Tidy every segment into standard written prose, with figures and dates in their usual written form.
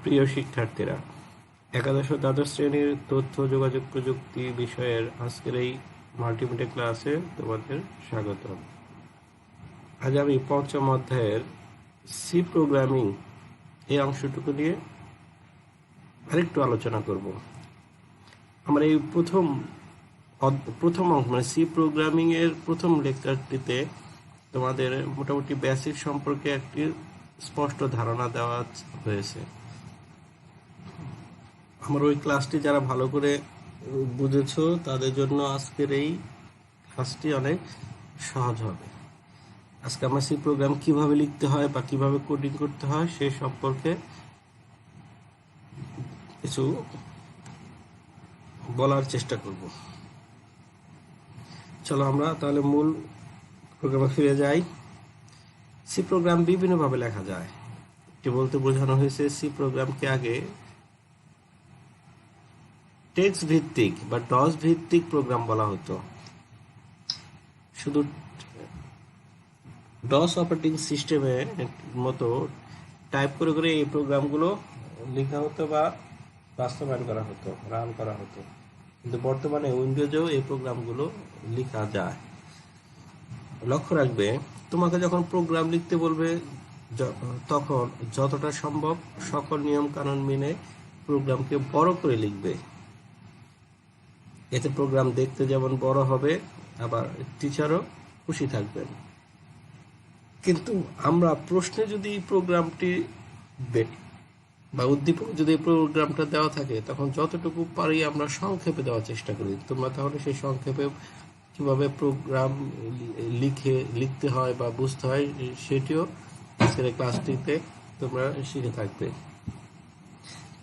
প্রিয় শিক্ষার্থীরা, একাদশ ও দ্বাদশ শ্রেণীর তথ্য যোগাযোগ প্রযুক্তি বিষয়ের আজকের এই মাল্টিমিডিয়া ক্লাসে তোমাদের স্বাগত। আজ আমি পঞ্চম অধ্যায়ের সি প্রোগ্রামিং এই অংশটুকু নিয়ে আরেকটু আলোচনা করব। আমার এই প্রথম অংশ মানে সি প্রোগ্রামিং এর প্রথম লেকচারটিতে তোমাদের মোটামুটি বেসিক সম্পর্কে একটি স্পষ্ট ধারণা দেওয়া হয়েছে। আমার ওই ক্লাসটি যারা ভালো করে বুঝেছো তাদের জন্য আজকের এই ক্লাসটি অনেক সহজ হবে। আজকে আমরা সি প্রোগ্রাম কিভাবে লিখতে হয় বা কিভাবে কোডিং করতে হয় সে সম্পর্কে কিছু বলার চেষ্টা করব। চলো আমরা তাহলে মূল প্রোগ্রামে ফিরে যাই। সি প্রোগ্রাম বিভিন্নভাবে লেখা যায়। এটি বলতে বোঝানো হয়েছে সি প্রোগ্রামকে আগে টেক্সট ভিত্তিক বা ডস ভিত্তিক প্রোগ্রাম বলা হতো। শুধু ডস অপারেটিং সিস্টেমের মতো টাইপ করে করে এই প্রোগ্রামগুলো লেখা হতো বা বাস্তবায়ন করা হতো, রান করা হতো। কিন্তু বর্তমানে উইন্ডোজেও এই প্রোগ্রামগুলো লেখা যায়। লক্ষ্য রাখবে, তোমাকে যখন প্রোগ্রাম লিখতে বলবে তখন যতটা সম্ভব সকল নিয়ম কানুন মেনে প্রোগ্রামকে বড় করে লিখবে। এতে প্রোগ্রাম দেখতে যেমন বড় হবে, আবার টিচারও খুশি থাকবেন। কিন্তু আমরা প্রশ্নে যদি প্রোগ্রামটি বা উদ্দীপক যদি প্রোগ্রামটা দেওয়া থাকে তখন যতটুকু পারি আমরা সংক্ষেপে দেওয়ার চেষ্টা করি। তোমরা তাহলে সেই সংক্ষেপে কিভাবে প্রোগ্রাম লিখতে হয় বা বুঝতে হয় সেটিও আজকের ক্লাসটিতে তোমরা শিখে থাকবে।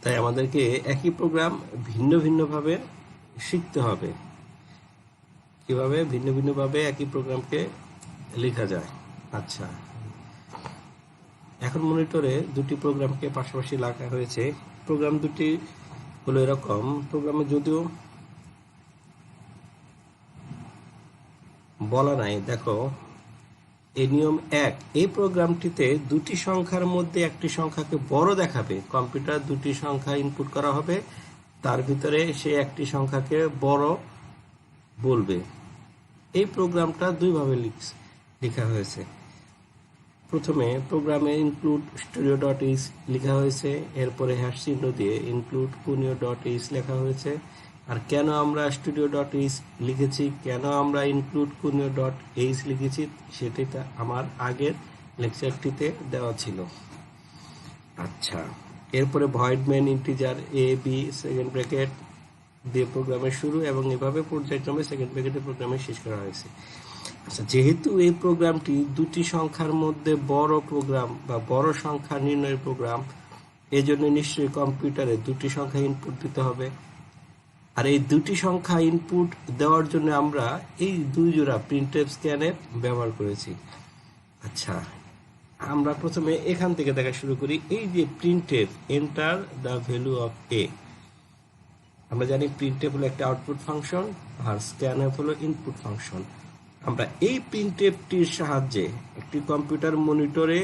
তাই আমাদেরকে একই প্রোগ্রাম ভিন্ন ভিন্নভাবে শিখতে হবে, কিভাবে ভিন্ন ভিন্নভাবে একই প্রোগ্রামকে লেখা যায়। আচ্ছা, এখন মনিটরে দুটি প্রোগ্রামকে পাশাপাশি লেখা হয়েছে। প্রোগ্রাম দুটি হলো এরকম। প্রোগ্রামে যদিও বলা নাই, দেখো এই নিয়ম 1, এই প্রোগ্রামটিতে দুটি সংখ্যার মধ্যে একটি সংখ্যাকে বড় দেখাবে। কম্পিউটার দুটি সংখ্যা ইনপুট করা হবে, তার ভিতরে সে একটি সংখ্যাকে বড় বলবে। এই প্রোগ্রামটা দুইভাবে লেখা হয়েছে। প্রথমে প্রোগ্রামে ইনক্লুড স্টুডিও ডট এইচ লেখা হয়েছে, এরপরে হ্যাশ চিহ্ন দিয়ে ইনক্লুড কুনিও ডট এইচ লেখা হয়েছে। আর কেন আমরা স্টুডিও ডট এইচ লিখেছি, কেন আমরা ইনক্লুড কুনিও ডট এইচ লিখেছি সেটি আমার আগের লেকচারটিতে দেওয়া ছিল। আচ্ছা, এরপরে void main integer A B second bracket দিয়ে প্রোগ্রামের শুরু এবং এভাবে পর্যায়ক্রমে সেকেন্ড ব্র্যাকেটে প্রোগ্রামে শেষ করা হয়েছে। আচ্ছা, যেহেতু এই প্রোগ্রামটি দুটি সংখ্যার মধ্যে বড় প্রোগ্রাম বা বড় সংখ্যা নির্ণয়ের প্রোগ্রাম, এজন্য নিশ্চয়ই কম্পিউটারে দুটি সংখ্যা ইনপুট দিতে হবে। আর এই দুটি সংখ্যা ইনপুট দেওয়ার জন্য আমরা এই দুই জোড়া প্রিন্টএফ স্ক্যানএফ ব্যবহার করেছি। আচ্ছা, আমরা প্রথমে এখান থেকে দেখা শুরু করি। এই যে printf enter the value of A, আমরা জানি প্রিন্টএফ হলো একটা আউটপুট ফাংশন আর স্ক্যানএফ হলো ইনপুট ফাংশন। আমরা এই প্রিন্টএফটির সাহায্যে একটি কম্পিউটার মনিটরে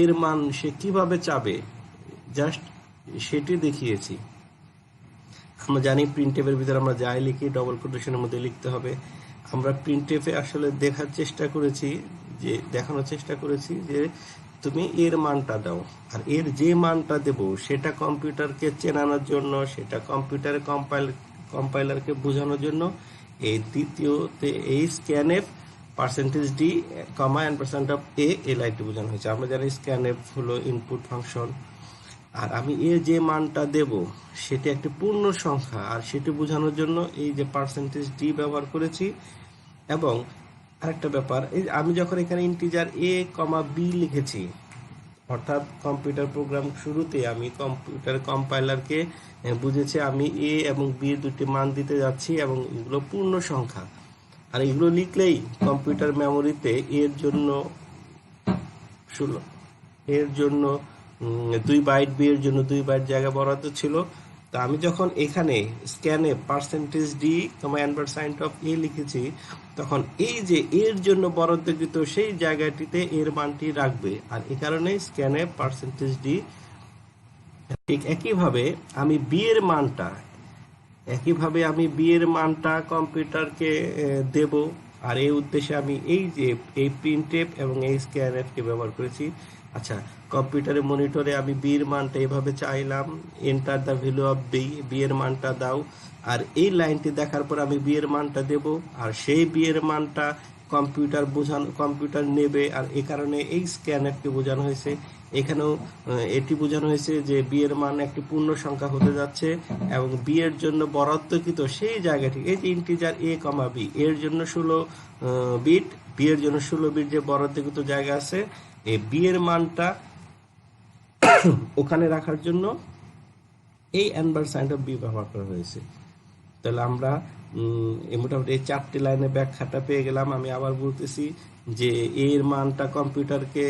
এর মান সে কিভাবে চাবে জাস্ট সেটি দেখিয়েছি। আমরা জানি প্রিন্টএফের ভিতরে আমরা যাই লিখি ডবল কোটেশনের মধ্যে লিখতে হবে। আমরা প্রিন্টএফে আসলে দেখানোর চেষ্টা করেছি যে তুমি এর মানটা দাও, আর এর যে মানটা দেব সেটা কম্পিউটারকে চেনানোর জন্য, সেটা কম্পিউটারে কম্পাইলারকে বোঝানোর জন্য এই দ্বিতীয়তে এই scanf %d, and of a এই লাইনটি বোঝানো হয়েছে। আমরা জানি স্ক্যানএফ হলো ইনপুট ফাংশন, আর আমি এর যে মানটা দেব সেটি একটি পূর্ণ সংখ্যা, আর সেটি বোঝানোর জন্য এই যে %d ব্যবহার করেছি। এবং আরেকটা ব্যাপার, এই আমি যখন এখানে ইন্টিজার a, b লিখেছি, অর্থাৎ কম্পিউটার প্রোগ্রাম শুরুতে আমি কম্পিউটার কম্পাইলারকে বুঝেছি আমি a এবং b দুটি মান দিতে যাচ্ছি এবং এগুলো পূর্ণ সংখ্যা। আর এগুলো লিখলেই কম্পিউটার মেমোরিতে এর জন্য 2 বাইট, বি এর জন্য 2 বাইট জায়গা বরাদ্দ ছিল। তা আমি যখন এখানে স্ক্যানে %d, and of a লিখেছি, তখন এই যে এর জন্য বরাদ্দকৃত সেই জায়গাটিতে এর মানটি রাখবে। আর এ কারণে স্ক্যানে %d ঠিক একইভাবে আমি বি এর মানটা কম্পিউটারকে দেব। আর এই উদ্দেশ্যে আমি এই যে এই প্রিন্টএফ এবং এই স্ক্যানএফ কে ব্যবহার করেছি। আচ্ছা, কম্পিউটারে মনিটরে আমি বি এর মানটা এভাবে চাইলাম, enter the value of B এর মানটা দাও। আর এই লাইনটি দেখার পর আমি বি এর মানটা দেব, আর সেই বি এর মানটা কম্পিউটার নেবে। আর এই কারণে এই স্ক্যানএফ কে বোঝানো হয়েছে। এখানেও এটি বোঝানো হয়েছে যে বি এর মান একটি পূর্ণ সংখ্যা হতে যাচ্ছে এবং বি এর জন্য বরাদ্দকৃত সেই জায়গাটি, এই যে ইন্টিজার এ কমা বি, এর জন্য 16 বিট, বি এর জন্য 16 বিট যে বরাদ্দকৃত জায়গা আছে, এই বি এর মানটা ওখানে রাখার জন্য এই অ্যাম্পারস্যান্ড অফ বি ব্যবহার করা হয়েছে। তাহলে আমরা মোটামুটি এই 4টি লাইনে ব্যাখ্যাটা পেয়ে গেলাম। আমি আবার বলতেছি যে এর মানটা কম্পিউটারকে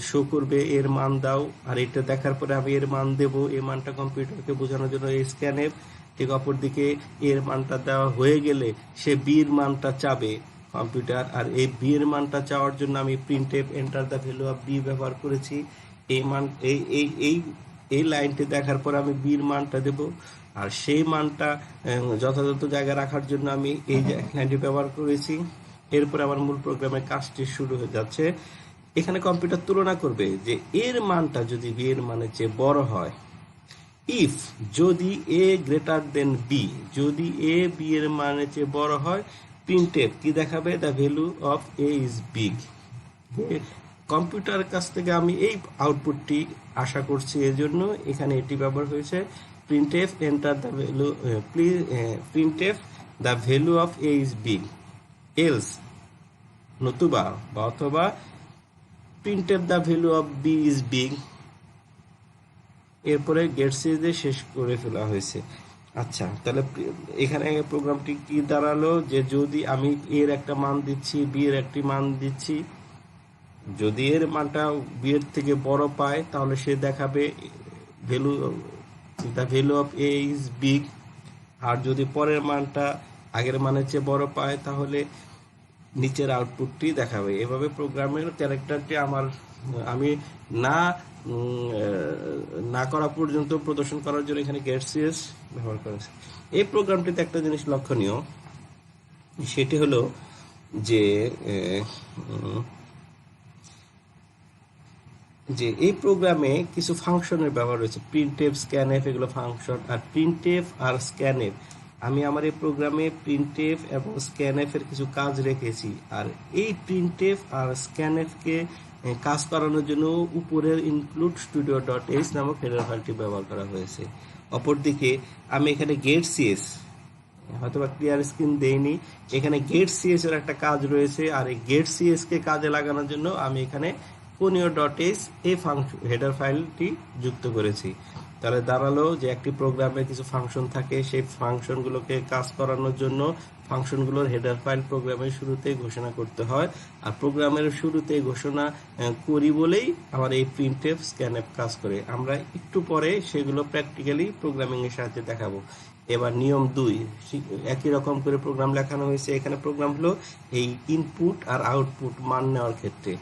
শো করবে, এর মান দাও। আর এটা দেখার পরে আমি এর মান দেব, এই মানটা কম্পিউটারকে বোঝানোর জন্য এই স্ক্যানএফ। ঠিক অপরদিকে এর মানটা দেওয়া হয়ে গেলে সে বি এর মানটা চাবে কম্পিউটার। আর এই বি এর মানটা চাওয়ার জন্য আমি printf enter the value of B ব্যবহার করেছি। এই মান এই লাইনটি দেখার পর আমি বি এর মানটা দেব, আর সেই মানটা যথাযথ জায়গায় রাখার জন্য আমি এই লাইনটি ব্যবহার করেছি। এরপরে আমার মূল প্রোগ্রামের কাজটি শুরু হয়ে যাচ্ছে। এখানে কম্পিউটার তুলনা করবে যে এর মানটা যদি বি এর মানের চেয়ে বড় হয়, ইফ যদি এ গ্রেটার দেন বি, যদি এ বি এর মানের চেয়ে বড় হয়, প্রিন্টএফ কি দেখাবে? The value of A is big. কম্পিউটারের কাছ থেকে আমি এই আউটপুটটি আশা করছি, এজন্য এখানে এটি ব্যবহার হয়েছে। Printf enter the value, printf the value of A is big, else নতুবা বা অথবা printf the value of B is big. এরপরে গেট সিরিজে শেষ করে ফেলা হয়েছে। আচ্ছা, তাহলে এখানে প্রোগ্রামটি কি দাঁড়ালো যে যদি আমি এর একটা মান দিচ্ছি, বি এর একটি মান দিচ্ছি, যদি এর মানটা বি এর থেকে বড় পায় তাহলে সে দেখাবে the value of A is big. আর যদি পরের মানটা আগের মানের চেয়ে বড় পায় তাহলে নিচের আউটপুটটি দেখাবে। এভাবে প্রোগ্রামের ক্যারেক্টারটি আমি না করা পর্যন্ত প্রদর্শন করার জন্য এখানে গেট সিএস ব্যবহার করেছি। এই প্রোগ্রামটিতে একটা জিনিস লক্ষণীয়, সেটি হলো যে এই প্রোগ্রামে কিছু ফাংশনের ব্যবহার রয়েছে। প্রিন্টএফ, স্ক্যানএফ এগুলো ফাংশন। আর প্রিন্টএফ আর স্ক্যানএফ, আমি আমার এই প্রোগ্রামে প্রিন্টএফ এবং স্ক্যানএফ এর কিছু কাজ রেখেছি। আর এই প্রিন্টএফ আর স্ক্যানএফ কে কাজ করানোর জন্য উপরের ইনক্লুড স্টুডিও ডট এইচ নামক হেডার ফাইলটি ব্যবহার করা হয়েছে। অপরদিকে আমি এখানে গেট সিএস, হয়তোবা ক্লিয়ার স্ক্রিন দেইনি, এখানে গেট সিএস এর একটা কাজ রয়েছে। আর এই গেট সিএস কে কাজে লাগানোর জন্য আমি এখানে কোনিও ডট এইচ এই হেডার ফাইলটি যুক্ত করেছি। তাহলে দাঁড়ালো যে একটি প্রোগ্রামে কিছু ফাংশন থাকে, সেই ফাংশনগুলোকে কাজ করানোর জন্য ফাংশনগুলোর হেডার ফাইল প্রোগ্রামের শুরুতেই ঘোষণা করতে হয়। আর প্রোগ্রামের শুরুতে ঘোষণা করি বলেই আমার এই প্রিন্টএফ, স্ক্যানএফ কাজ করে। আমরা একটু পরে সেগুলো প্র্যাকটিক্যালি প্রোগ্রামিং এর সাহায্যে দেখাবো। এবার নিয়ম 2, একই রকম করে প্রোগ্রাম লেখানো হয়েছে। এখানে প্রোগ্রাম হলো এই ইনপুট আর আউটপুট মান নেওয়ার ক্ষেত্রে।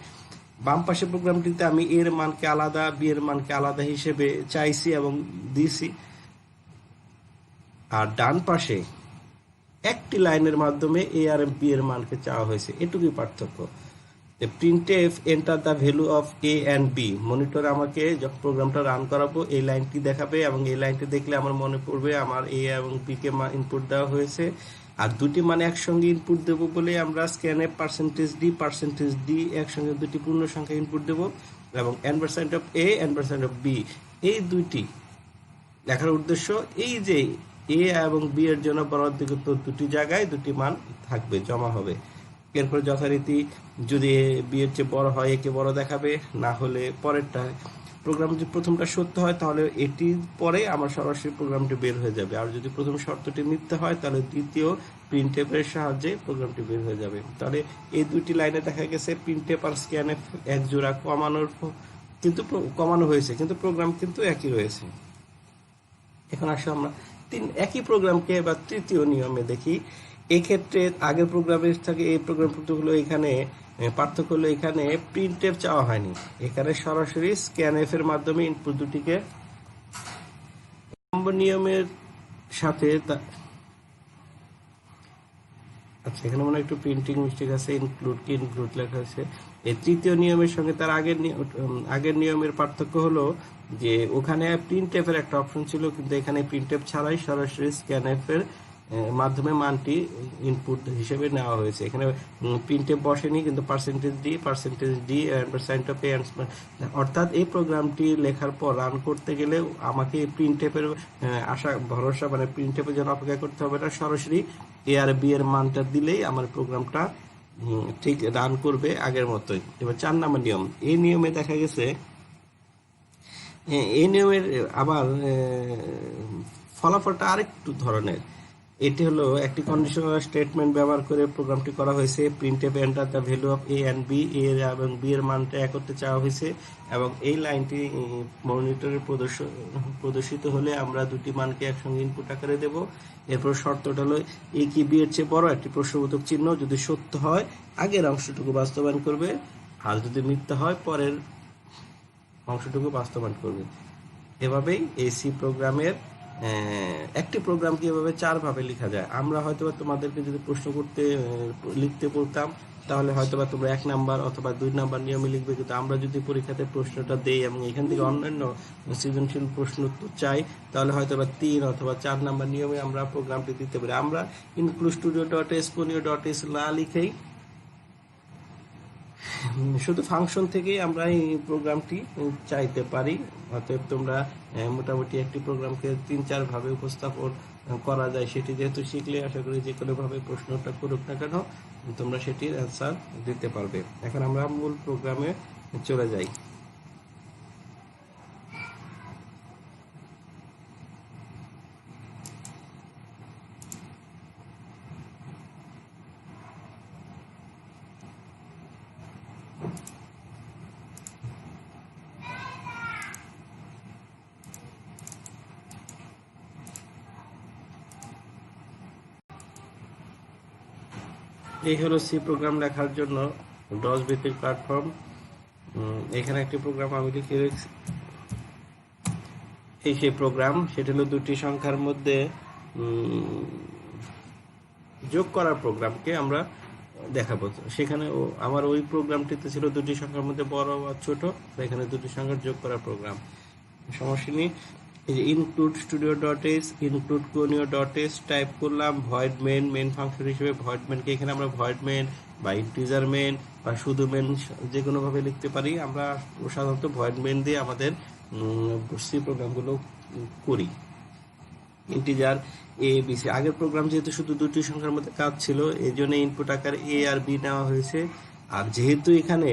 বাম পাশে প্রোগ্রামটিতে আমি এর মানকে আলাদা, বি এর মানকে আলাদা হিসেবে চাইছি এবং দিছি। আর ডান পাশে একটি লাইনের মাধ্যমে এ আর বি এর মানকে চাওয়া হয়েছে, এটুকুই পার্থক্য। Printf enter the value of A and B, মনিটরে আমাকে যখন প্রোগ্রামটা রান করাবো এই লাইনটি দেখাবে, এবং এই লাইনটি দেখলে আমার মনে পড়বে আমার এ এবং বি কে ইনপুট দেওয়া হয়েছে। আর দুটি মানে একসঙ্গে ইনপুট দেবো বলে আমরা স্ক্যানএফ %d একসঙ্গে দুটি পূর্ণ সংখ্যা ইনপুট দেবো, এবং ampersand of A, ampersand of B, এই দুইটি লেখার উদ্দেশ্য এই যে এ এবং বি এর জন্য বরাদ্দকৃত দুটি জায়গায় দুটি মান থাকবে, জমা হবে। এরপর যথারীতি যদি বি এর চেয়ে বড় হয় একে বড় দেখাবে, না হলে পরেরটা। প্রোগ্রাম যদি প্রথমটা সত্য হয় তাহলে এটির পরে আমার সরাসরি প্রোগ্রামটি বের হয়ে যাবে। আর যদি প্রথম শর্তটি মিথ্যা হয় তাহলে দ্বিতীয় প্রিন্টএফ এর সাহায্যে প্রোগ্রামটি বের হয়ে যাবে। তাহলে এই দুইটি লাইনে দেখা গেছে প্রিন্টএফ আর স্ক্যানএফ এক জোড়া কমানো হয়েছে, কিন্তু প্রোগ্রাম কিন্তু একই রয়েছে। এখন আসলে আমরা একই প্রোগ্রামকে এবার তৃতীয় নিয়মে দেখি। এক্ষেত্রে আগের প্রোগ্রামের থেকে এই প্রোগ্রাম হলো এখানে পার্থক্য হলো এখানে প্রিন্টএফ চাওয়া হয়নি, এখানে সরাসরি স্ক্যানএফ এর মাধ্যমে ইনপুট দুটিকে নম্বর নিয়মের সাথে আচ্ছা, এখানে মনে হয় একটু প্রিন্টিং মিস্টেক আছে, ইনক্লুড লেখা আছে। এই তৃতীয় নিয়মের সঙ্গে তার আগের নিয়মের পার্থক্য হলো যে ওখানে প্রিন্ট এর একটা অপশন ছিল, কিন্তু এখানে প্রিন্ট ছাড়াই সরাসরি স্ক্যানএফ এর মাধ্যমে মানটি ইনপুট হিসেবে নেওয়া হয়েছে। এখানে প্রিন্ট বসেনি, কিন্তু পার্সেন্টেজ ডি সাইন অফ এ, অর্থাৎ এই প্রোগ্রামটি লেখার পর রান করতে গেলে আমাকে প্রিন্ট এর আশা ভরসা মানে প্রিন্ট এর জন্য অপেক্ষা করতে হবে না, সরাসরি এ আর বি এর মানটা দিলেই আমার প্রোগ্রামটা ঠিক রান করবে আগের মতোই। এবার 4 নম্বর নিয়ম, এই নিয়মে দেখা গেছে এই নিয়মের আবার ফলাফলটা আরেকটু ধরনের। এটি হলো একটি কন্ডিশনাল স্টেটমেন্ট ব্যবহার করে প্রোগ্রামটি করা হয়েছে। Printf enter the value of A and B, A এবং বি এর মানটা এক করতে চাওয়া হয়েছে, এবং এই লাইনটি মনিটরে প্রদর্শিত হলে আমরা দুটি মানকে একসঙ্গে ইনপুট আকারে দেব। এরপর শর্তটা হলো এ কি বি এর চেয়ে বড়, একটি প্রশ্নবোধক চিহ্ন। যদি সত্য হয় আগের অংশটুকু বাস্তবায়ন করবে, আর যদি মিথ্যা হয় পরের অংশটুকু বাস্তবায়ন করবে। এভাবেই এই সি প্রোগ্রামের একটি প্রোগ্রামকে এভাবে 4 ভাবে লেখা যায়। আমরা হয়তোবা তোমাদেরকে যদি প্রশ্ন করতে লিখতে বলতাম, তাহলে হয়তোবা তোমরা 1 নাম্বার অথবা 2 নাম্বার নিয়মে লিখবে, কিন্তু আমরা যদি পরীক্ষাতে প্রশ্নটা দেই এবং এখান থেকে অন্যান্য সৃজনশীল প্রশ্ন উত্তর চাই, তাহলে হয়তোবা 3 অথবা 4 নাম্বার নিয়মে আমরা প্রোগ্রামটি দিতে পারি। আমরা includestudio.esponio.s না লিখেই শুধু ফাংশন থেকেই আমরা এই প্রোগ্রামটি চাইতে পারি। অতএব তোমরা মোটামুটি একটি প্রোগ্রামকে 3-4 ভাবে উপস্থাপন করা যায়, সেটি যেহেতু শিখলে আশা করি যে কোনো ভাবে প্রশ্নটা করুক না কেন তোমরা সেটির অ্যান্সার দিতে পারবে। এখন আমরা মূল প্রোগ্রামে চলে যাই। এই হলো সি প্রোগ্রাম লেখার জন্য ডস ভিত্তিক প্ল্যাটফর্ম। এখানে একটি প্রোগ্রাম আমি লিখে রেখেছি, এই সেই প্রোগ্রাম। সেটা হলো দুটি সংখ্যার মধ্যে যোগ করার প্রোগ্রামকে আমরা দেখাবো। সেখানে আমার ওই প্রোগ্রামটিতে ছিল দুটি সংখ্যার মধ্যে বড় বা ছোট, এখানে দুটি সংখ্যার যোগ করার প্রোগ্রাম। সমস্যা নেই। এই যে include studio dot S, include conio dot S type করলাম, ভয়েড মেন ফাংশন হিসেবে ভয়েড মেনকে এখানে আমরা ভয়েড মেন বা ইন্টিজার মেন বা শুধু মেন যে কোনো ভাবে লিখতে পারি। আমরা সাধারণত ভয়েড মেন দিয়ে আমাদের সি প্রোগ্রামগুলো করি। ইন্টিজার এ বি সি, আগের প্রোগ্রাম যেহেতু শুধু দুটি সংখ্যার মধ্যে কাজ ছিল, এই জন্য ইনপুট আকার এ আর বি নেওয়া হয়েছে। আর যেহেতু এখানে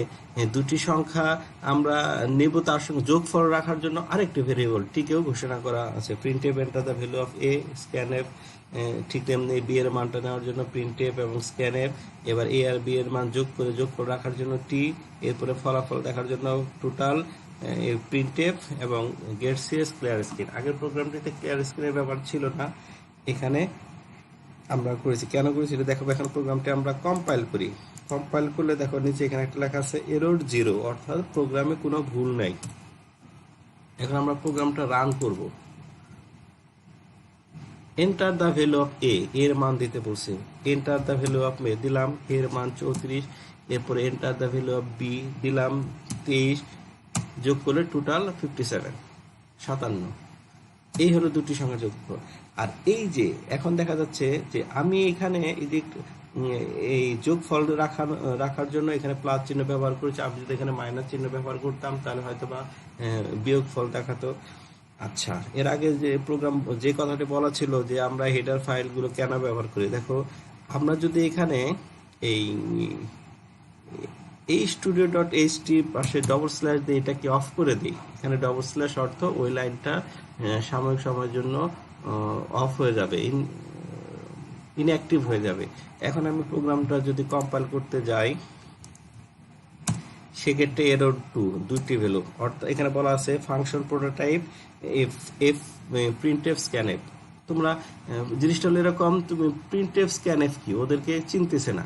দুটি সংখ্যা আমরা নেব, তার সঙ্গে যোগফল রাখার জন্য আরেকটি ভেরিয়েবল টিকেও ঘোষণা করা আছে। Print F enter the value of A, scan F ঠিক তেমনি বি এর মানটা নেওয়ার জন্য প্রিন্ট এফ এবং স্ক্যান এফ। এবার এ আর বি এর মান যোগ করে যোগফল রাখার জন্য টি, এরপরে ফলাফল দেখার জন্য টোটাল প্রিন্ট এফ এবং গেট সিএস ক্লিয়ার স্ক্রিন। আগের প্রোগ্রামটিতে ক্লিয়ার স্ক্রিনের ব্যাপার ছিল না, এখানে আমরা করেছি। কেন করেছি এটা দেখাবো। এখন প্রোগ্রামটি আমরা কম্পাইল করি। কম্পাইল করলে দেখো নিচে এখানে একটা লেখা আছে এরর 0, অর্থাৎ প্রোগ্রামে কোনো ভুল নাই। এখন আমরা প্রোগ্রামটা রান করব। Enter the value of A, এর মান দিতে বলছে। Enter the value of A দিলাম, এর মান 34। এরপরে enter the value of B দিলাম 23, যোগ করলে টোটাল 57। এই হলো দুটি সংখ্যা যোগফল। আর এই যে এখন দেখা যাচ্ছে যে আমি এখানে এই যোগফল রাখার জন্য এখানে প্লাস চিহ্ন ব্যবহার করেছি। আমি যদি এখানে মাইনাস চিহ্ন ব্যবহার করতাম তাহলে হয়তো বা বিয়োগ ফল দেখাতো। আচ্ছা, এর আগে যে কথাটি বলা ছিল যে আমরা হেডার ফাইলগুলো কেন ব্যবহার করি, দেখো আমরা যদি এখানে এই স্টুডিও ডট এইচটি পাশে ডবল স্ল্যাশ দিয়ে এটাকে অফ করে দিই, এখানে ডবল স্ল্যাশ অর্থ ওই লাইনটা সাময়িক সময়ের জন্য অফ হয়ে যাবে, ইনঅ্যাক্টিভ হয়ে যাবে। এখন আমি প্রোগ্রামটা যদি কম্পাইল করতে যাই, সেক্ষেত্রে এরর 2, দুইটি ভ্যালু। অর্থাৎ এখানে বলা আছে function prototype F print F scan F. তোমরা জিনিসটা হলো এরকম, তুমি প্রিন্ট এফ স্ক্যান এফ কি ওদেরকে চিনতেছে না,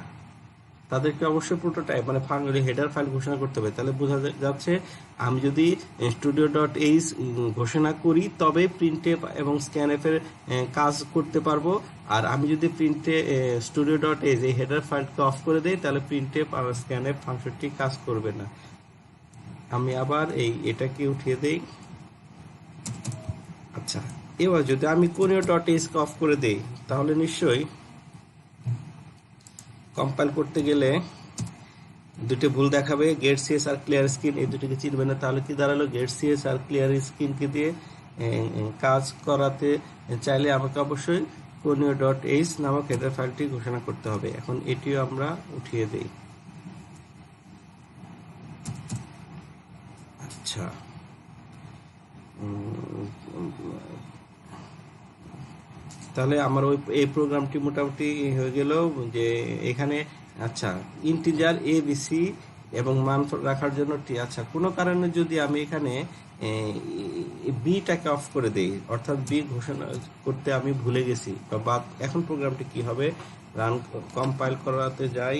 তাদেরকে অবশ্যই প্রোটোটাইপ মানে হেডার ফাইল ঘোষণা করতে হবে। তাহলে বোঝা যাচ্ছে আমি যদি studio.h ঘোষণা করি তবে printf এবং scanf এর কাজ করতে পারবো। আর আমি যদি studio.h এই হেডার ফাইলকে অফ করে দেই তাহলে printf আর scanf ফাংশনটি কাজ করবে না। আমি আবার এটাকে উঠিয়ে দেই। আচ্ছা, এবার যদি আমি conio.h কে অফ করে দেই তাহলে নিশ্চয়ই কম্পাইল করতে গেলে দুটো ভুল দেখাবে, গেট সিএস আর ক্লিয়ার স্ক্রিন, এই দুটোকে চিনবে না। তাহলে কি দাঁড়ালো, গেট সিএস আর ক্লিয়ার স্ক্রিনকে দিয়ে কাজ করাতে চাইলে আমাকে অবশ্যই conio.h নামক হেডার ফাইলটি ঘোষণা করতে হবে। এখন এটিও আমরা উঠিয়ে দেই। আচ্ছা, তাহলে আমার এই প্রোগ্রামটি মোটামুটি হয়ে গেল যে এখানে আচ্ছা ইন্টিজার এ বি সি এবং মান রাখার জন্য আচ্ছা কোনো কারণে যদি আমি এখানে বিটাকে অফ করে দেই, অর্থাৎ বি ঘোষণা করতে আমি ভুলে গেছি বা এখন প্রোগ্রামটি কি হবে, রান কম্পাইল করাতে যাই।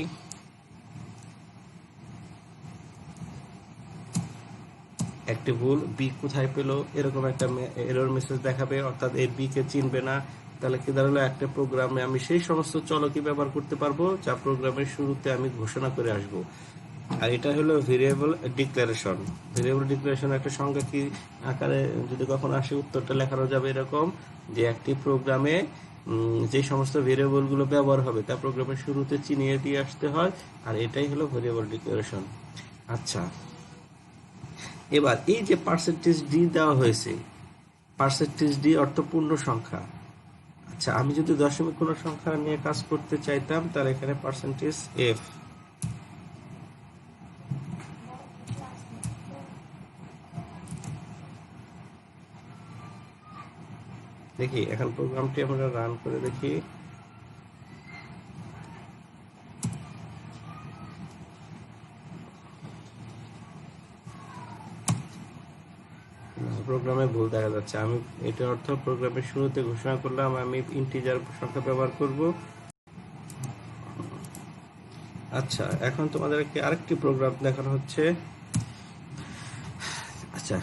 একটি ভুল, বি কোথায় পেলো এরকম একটা এরর মেসেজ দেখাবে, অর্থাৎ এই বি কে চিনবে না। তাহলে কি দাঁড়ালো, একটা প্রোগ্রামে আমি সেই সমস্ত চলকই ব্যবহার করতে পারবো যা প্রোগ্রামের শুরুতে আমি ঘোষণা করে আসব। আর এটা হলো ভেরিয়েবল ডিক্লারেশন। ভেরিয়েবল ডিক্লারেশন একটা সংখ্যা কি আকারে যদি কখনো আসে উত্তরটা লেখানো যাবে এরকম যে একটি প্রোগ্রামে যে সমস্ত ভেরিয়েবল গুলো ব্যবহার হবে তা প্রোগ্রামের শুরুতে চিনিয়ে দিয়ে আসতে হয়, আর এটাই হলো ভেরিয়েবল ডিক্লারেশন। আচ্ছা, এবার এই যে %d দেওয়া হয়েছে, %d অর্থ পূর্ণ সংখ্যা। আচ্ছা, আমি যদি দশমিক কোনো সংখ্যা নিয়ে কাজ করতে চাইতাম তাহলে এখানে %f, দেখি এখন প্রোগ্রামটি আমরা রান করে দেখি। প্রোগ্রামে ভুল দেখা যাচ্ছে। আমি এটা অর্থ প্রোগ্রামের শুরুতে ঘোষণা করলাম আমি ইন্টিজার সংখ্যা ব্যবহার করব। আচ্ছা, এখন তোমাদেরকে আরেকটি প্রোগ্রাম দেখানো হচ্ছে। আচ্ছা,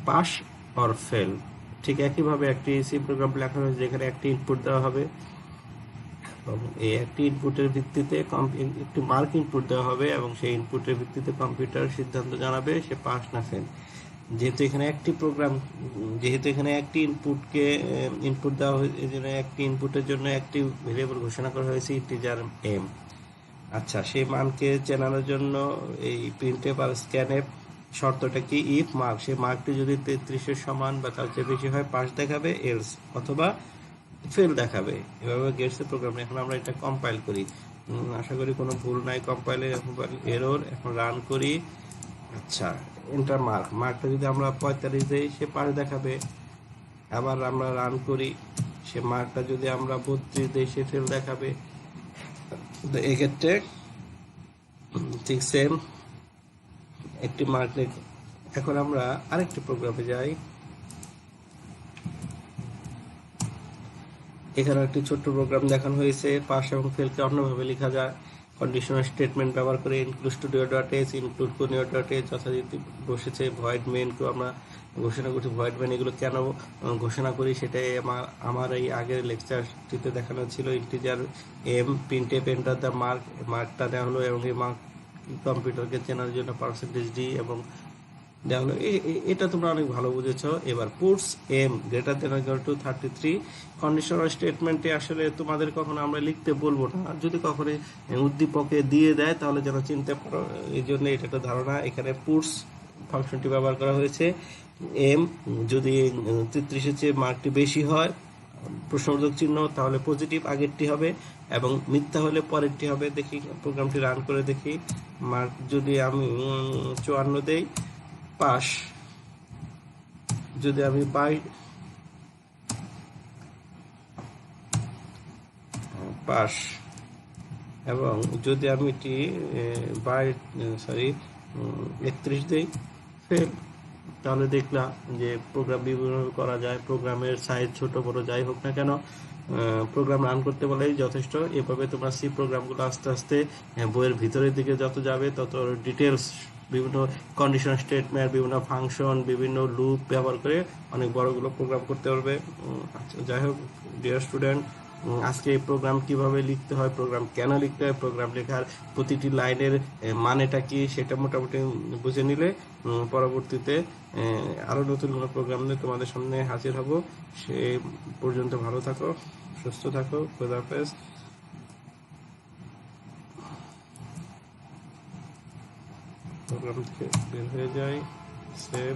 পাস অর ফেল, ঠিক একইভাবে একটি সি প্রোগ্রাম লেখানো হয়েছে যেখানে একটি ইনপুট দেওয়া হবে এবং এই একটি ইনপুটের ভিত্তিতে একটি মার্ক ইনপুট দেওয়া হবে এবং সেই ইনপুটের ভিত্তিতে কম্পিউটার সিদ্ধান্ত জানাবে সে পাস না ফেল। যেহেতু এখানে একটি ইনপুটকে ইনপুট দেওয়া হয়েছে, এই জন্য একটি ইনপুটের জন্য একটি ভেরিয়েবল ঘোষণা করা হয়েছে ইন্টিজার এম। আচ্ছা, সেই মানকে চেনানোর জন্য এই প্রিন্টএফ আর স্ক্যানএফ শর্তটা কি, ইফ মার্ক, সেই মার্কটি যদি 33-এর সমান বা তার চেয়ে বেশি হয় পাস দেখাবে, এলস অথবা ফেল দেখাবে। এভাবে গেটসের প্রোগ্রাম। এখন আমরা এটা কম্পাইল করি, আশা করি কোনো ভুল নাই কম্পাইলে, এরর। এখন রান করি। আচ্ছা, এন্টার মার্কটা যদি আমরা 45 দেই সে পাস দেখাবে। আবার আমরা রান করি, সে মার্কটা যদি আমরা 32 দেই সে ফেল দেখাবে। এক্ষেত্রে ঠিক সেম একটি মার্ক নেই। এখন আমরা আরেকটি প্রোগ্রামে যাই। এখানে একটি ছোট্ট প্রোগ্রাম দেখানো হয়েছে। পাস এবং ফেলকে অন্যভাবে লেখা যায় কন্ডিশনাল স্টেটমেন্ট ব্যবহার করে। ইনক্লুড studio.h, ইনক্লুড conio.h যথারীতি বসেছে। ভয়েড মেইনকেও আমরা ঘোষণা করছি। ভয়েড মেইন এগুলো কেন ঘোষণা করি সেটাই আমার এই আগের লেকচারটিতে দেখানো ছিল। Integer M, printf, enter the মার্কটা দেওয়া হলো এবং এই মার্ক কম্পিউটারকে চেনার জন্য %d এবং দেওয়া হলো। এটা তোমরা অনেক ভালো বুঝেছ। এবার puts M greater than or equal to 33। Conditional স্টেটমেন্টে আসলে তোমাদের কখনো আমরা লিখতে বলবো না, যদি কখনো উদ্দীপকে দিয়ে দেয় তাহলে যেন চিনতে পারো, এই জন্য এটা একটা ধারণা। এখানে পুটস ফাংশনটি ব্যবহার করা হয়েছে। এম যদি 33-এর চেয়ে মার্কটি বেশি হয় প্রশ্নবোধক চিহ্ন তাহলে পজিটিভ আগেরটি হবে এবং মিথ্যা হলে পরেরটি হবে। দেখি প্রোগ্রামটি রান করে দেখি। মার্ক যদি আমি 54 দেই পাস, যদি আমি পাস এবং যদি আমি এটি 31 দেই ফেল। তাহলে দেখলাম যে প্রোগ্রাম বিভিন্নভাবে করা যায়। প্রোগ্রামের সাইজ ছোট বড় যাই হোক না কেন প্রোগ্রাম রান করতে বলেই যথেষ্ট। এভাবে তোমরা সি প্রোগ্রামগুলো আস্তে আস্তে বইয়ের ভিতরের দিকে যত যাবে তত ডিটেলস, বিভিন্ন কন্ডিশন স্টেটমেন্ট, বিভিন্ন ফাংশন, বিভিন্ন লুপ ব্যবহার করে অনেক বড়গুলো প্রোগ্রাম করতে পারবে। আচ্ছা, যাই হোক ডিয়ার স্টুডেন্ট, আজকে এই প্রোগ্রাম কিভাবে লিখতে হয়, প্রোগ্রাম কেন লিখতে হয়, প্রোগ্রাম লেখার প্রতিটি লাইনের মানেটা কি সেটা মোটামুটি বুঝে নিলে পরবর্তীতে আরো নতুন কোনো প্রোগ্রাম নিয়ে তোমাদের সামনে হাজির হব। সে পর্যন্ত ভালো থাকো, সুস্থ থাকো, খোদা হাফেজ। প্রোগ্রাম থেকে বের হয়ে যাই, সেভ।